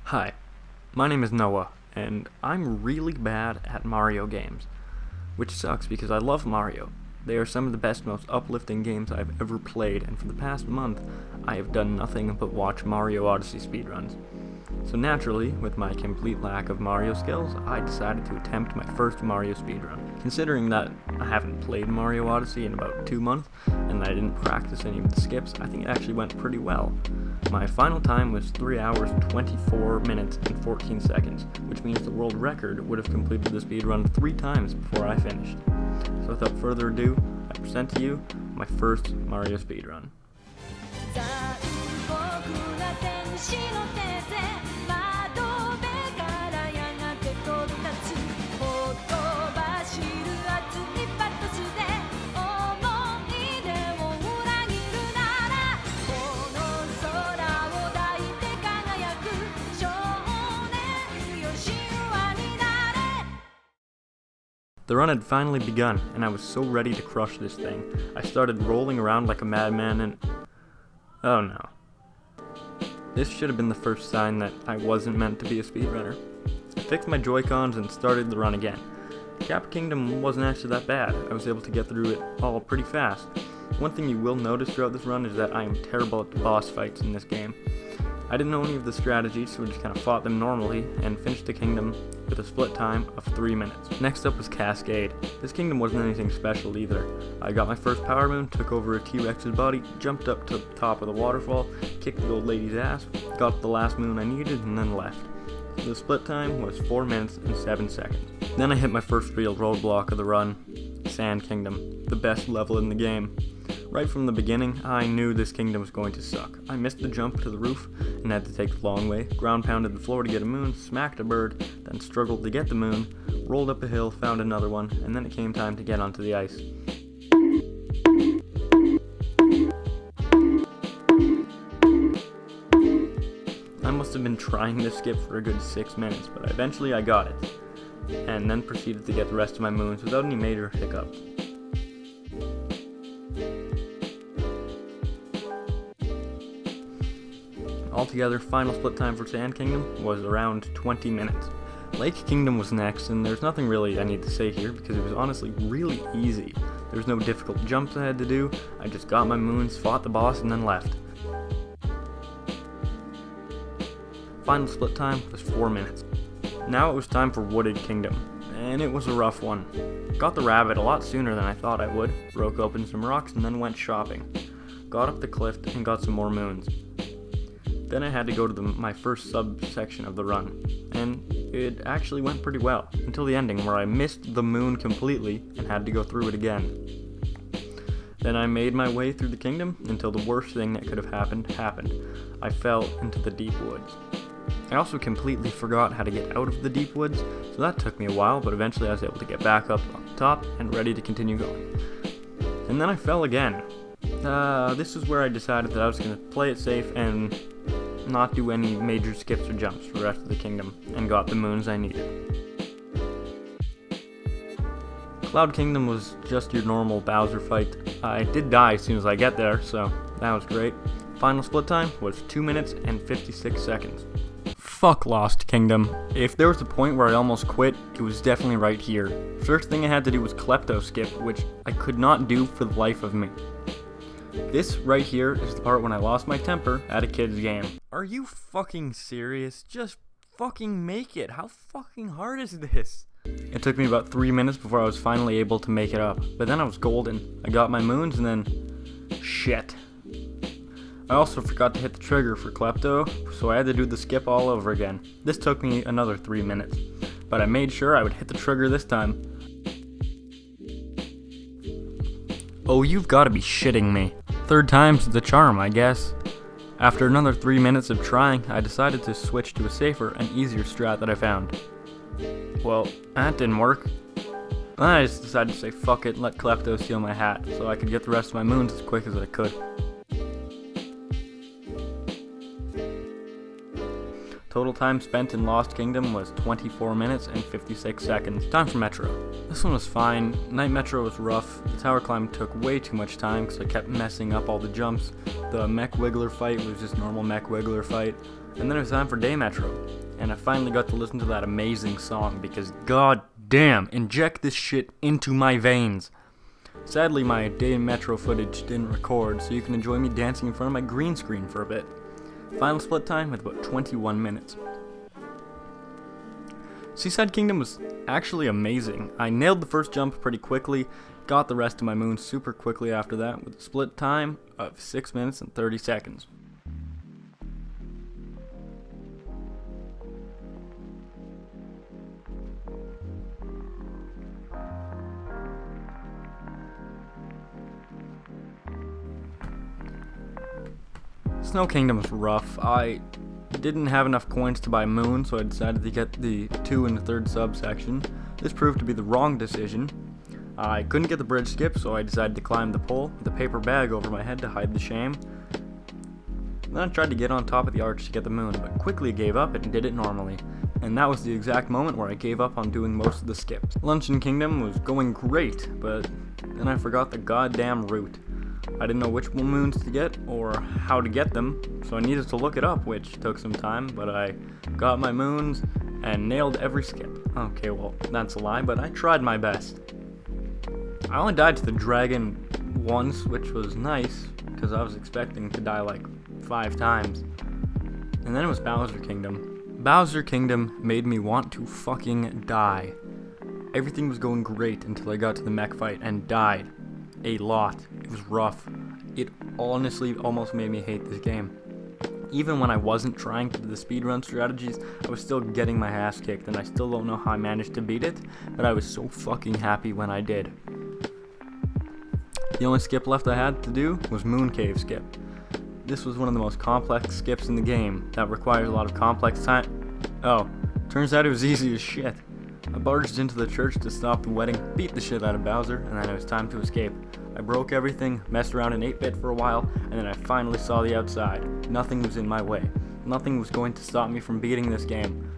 Hi, my name is Noah, and I'm really bad at Mario games, which sucks because I love Mario. They are some of the best, most uplifting games I've ever played, and for the past month, I have done nothing but watch Mario Odyssey speedruns. So naturally, with my complete lack of Mario skills, I decided to attempt my first Mario speedrun. Considering that I haven't played Mario Odyssey in about 2 months, and that I didn't practice any of the skips, I think it actually went pretty well. My final time was 3 hours, 24 minutes, and 14 seconds, which means the world record would have completed the speedrun 3 times before I finished. So without further ado, I present to you my first Mario speedrun. The run had finally begun, and I was so ready to crush this thing. I started rolling around like a madman and... oh no. This should have been the first sign that I wasn't meant to be a speedrunner. I fixed my Joy-Cons and started the run again. Cap Kingdom wasn't actually that bad. I was able to get through it all pretty fast. One thing you will notice throughout this run is that I am terrible at the boss fights in this game. I didn't know any of the strategies, so I just kind of fought them normally and finished the kingdom with a split time of 3 minutes. Next up was Cascade. This kingdom wasn't anything special either. I got my first power moon, took over a T-Rex's body, jumped up to the top of the waterfall, kicked the old lady's ass, got the last moon I needed, and then left. The split time was 4 minutes and 7 seconds. Then I hit my first real roadblock of the run, Sand Kingdom, the best level in the game. Right from the beginning, I knew this kingdom was going to suck. I missed the jump to the roof and had to take the long way, ground pounded the floor to get a moon, smacked a bird, then struggled to get the moon, rolled up a hill, found another one, and then it came time to get onto the ice. I must have been trying this skip for a good 6 minutes, but eventually I got it, and then proceeded to get the rest of my moons without any major hiccups. Altogether, final split time for Sand Kingdom was around 20 minutes. Lake Kingdom was next, and there's nothing really I need to say here because it was honestly really easy. There was no difficult jumps I had to do, I just got my moons, fought the boss, and then left. Final split time was 4 minutes. Now it was time for Wooded Kingdom, and it was a rough one. Got the rabbit a lot sooner than I thought I would, broke open some rocks, and then went shopping. Got up the cliff and got some more moons. Then I had to go to my first subsection of the run, and it actually went pretty well, until the ending where I missed the moon completely and had to go through it again. Then I made my way through the kingdom until the worst thing that could have happened. I fell into the deep woods. I also completely forgot how to get out of the deep woods, so that took me a while, but eventually I was able to get back up on top and ready to continue going. And then I fell again. This is where I decided that I was going to play it safe and not do any major skips or jumps for the rest of the kingdom, and got the moons I needed. Cloud Kingdom was just your normal Bowser fight. I did die as soon as I get there, so that was great. Final split time was 2 minutes and 56 seconds. Fuck Lost Kingdom. If there was a point where I almost quit, it was definitely right here. First thing I had to do was Klepto skip, which I could not do for the life of me. This right here is the part when I lost my temper at a kid's game. Are you fucking serious? Just fucking make it. How fucking hard is this? It took me about 3 minutes before I was finally able to make it up, but then I was golden. I got my moons and then... shit. I also forgot to hit the trigger for Klepto, so I had to do the skip all over again. This took me another 3 minutes, but I made sure I would hit the trigger this time. Oh, you've got to be shitting me. Third time's the charm, I guess. After another 3 minutes of trying, I decided to switch to a safer and easier strat that I found. Well, that didn't work. Then I just decided to say fuck it and let Klepto steal my hat, so I could get the rest of my moons as quick as I could. Total time spent in Lost Kingdom was 24 minutes and 56 seconds. Time for Metro. This one was fine. Night Metro was rough. The tower climb took way too much time because I kept messing up all the jumps. The Mech Wiggler fight was just normal Mech Wiggler fight. And then it was time for Day Metro, and I finally got to listen to that amazing song because god damn, inject this shit into my veins. Sadly, my Day Metro footage didn't record, so you can enjoy me dancing in front of my green screen for a bit. Final split time with about 21 minutes. Seaside Kingdom was actually amazing. I nailed the first jump pretty quickly, got the rest of my moons super quickly after that with a split time of 6 minutes and 30 seconds. Snow Kingdom was rough. I didn't have enough coins to buy moon, so I decided to get the 2 and the 3rd subsection. This proved to be the wrong decision. I couldn't get the bridge skip, so I decided to climb the pole with a paper bag over my head to hide the shame. Then I tried to get on top of the arch to get the moon, but quickly gave up and did it normally. And that was the exact moment where I gave up on doing most of the skips. Luncheon Kingdom was going great, but then I forgot the goddamn route. I didn't know which moons to get or how to get them, so I needed to look it up, which took some time, but I got my moons and nailed every skip. Okay, well, that's a lie, but I tried my best. I only died to the dragon once, which was nice, because I was expecting to die like 5 times. And then it was Bowser Kingdom. Bowser Kingdom made me want to fucking die. Everything was going great until I got to the mech fight and died. A lot. It was rough. It honestly almost made me hate this game. Even when I wasn't trying to do the speedrun strategies, I was still getting my ass kicked, and I still don't know how I managed to beat it, but I was so fucking happy when I did. The only skip left I had to do was Moon Cave skip. This was one of the most complex skips in the game that requires a lot of complex time. Oh, turns out it was easy as shit. I barged into the church to stop the wedding, beat the shit out of Bowser, and then it was time to escape. I broke everything, messed around in 8-bit for a while, and then I finally saw the outside. Nothing was in my way. Nothing was going to stop me from beating this game.